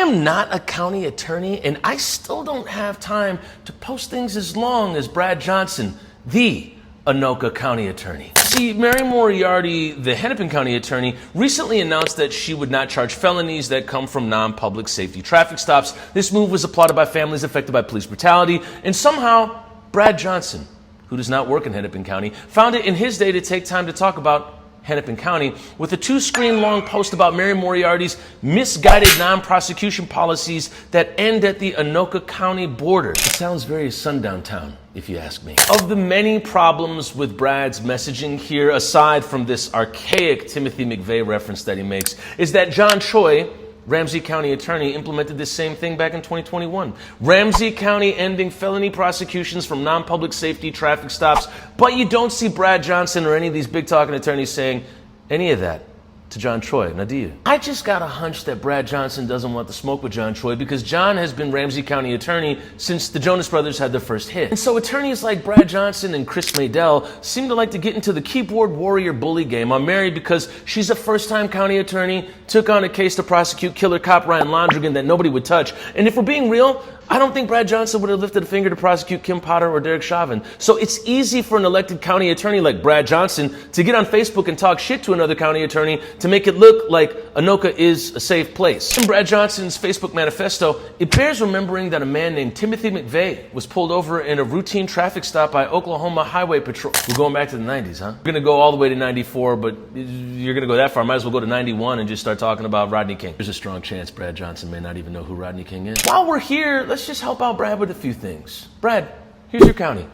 am not a county attorney, and I still don't have time to post things as long as Brad Johnson, the Anoka County Attorney. See, Mary Moriarty, the Hennepin County Attorney, recently announced that she would not charge felonies that come from non-public safety traffic stops. This move was applauded by families affected by police brutality, and somehow Brad Johnson, who does not work in Hennepin County, found it in his day to take time to talk about Hennepin County with a 2-screen long post about Mary Moriarty's misguided non-prosecution policies that end at the Anoka County border. It sounds very sundown town, if you ask me. Of the many problems with Brad's messaging here, aside from this archaic Timothy McVeigh reference that he makes, is that John Choi, Ramsey County Attorney, implemented this same thing back in 2021. Ramsey County ending felony prosecutions from non-public safety traffic stops, but you don't see Brad Johnson or any of these big-talking attorneys saying any of that to John Choi. Now, do you? I just got a hunch that Brad Johnson doesn't want the smoke with John Choi because John has been Ramsey County Attorney since the Jonas Brothers had their first hit. And so attorneys like Brad Johnson and Chris Maydell seem to like to get into the keyboard warrior bully game on Mary because she's a first-time county attorney, took on a case to prosecute killer cop Ryan Londrigan that nobody would touch. And if we're being real, I don't think Brad Johnson would have lifted a finger to prosecute Kim Potter or Derek Chauvin. So it's easy for an elected county attorney like Brad Johnson to get on Facebook and talk shit to another county attorney to make it look like Anoka is a safe place. In Brad Johnson's Facebook manifesto, it bears remembering that a man named Timothy McVeigh was pulled over in a routine traffic stop by Oklahoma Highway Patrol. We're going back to the 90s, huh? We're going to go all the way to 94, but you're going to go that far. Might as well go to 91 and just start talking about Rodney King. There's a strong chance Brad Johnson may not even know who Rodney King is. While we're here, let's just help out Brad with a few things. Brad, here's your county.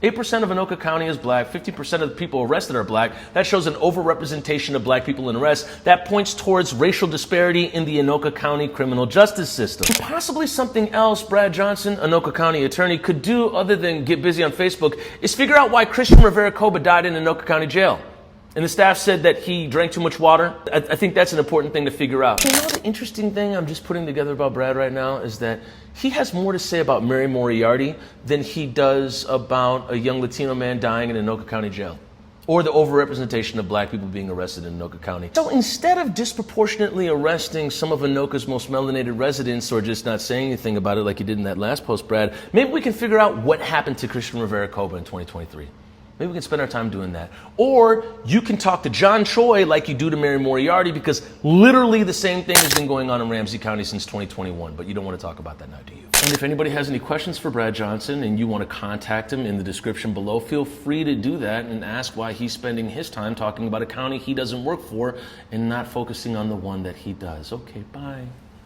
8% of Anoka County is black. 50% of the people arrested are black. That shows an overrepresentation of black people in arrests. That points towards racial disparity in the Anoka County criminal justice system. And possibly something else Brad Johnson, Anoka County Attorney, could do other than get busy on Facebook is figure out why Christian Rivera-Coba died in Anoka County Jail. And the staff said that he drank too much water. I think that's an important thing to figure out. You know, the interesting thing I'm just putting together about Brad right now is that he has more to say about Mary Moriarty than he does about a young Latino man dying in Anoka County Jail, or the overrepresentation of black people being arrested in Anoka County. So instead of disproportionately arresting some of Anoka's most melanated residents or just not saying anything about it like you did in that last post, Brad, maybe we can figure out what happened to Christian Rivera-Coba in 2023. Maybe we can spend our time doing that. Or you can talk to John Choi like you do to Mary Moriarty because literally the same thing has been going on in Ramsey County since 2021, but you don't want to talk about that now, do you? And if anybody has any questions for Brad Johnson and you want to contact him in the description below, feel free to do that and ask why he's spending his time talking about a county he doesn't work for and not focusing on the one that he does. Okay, bye.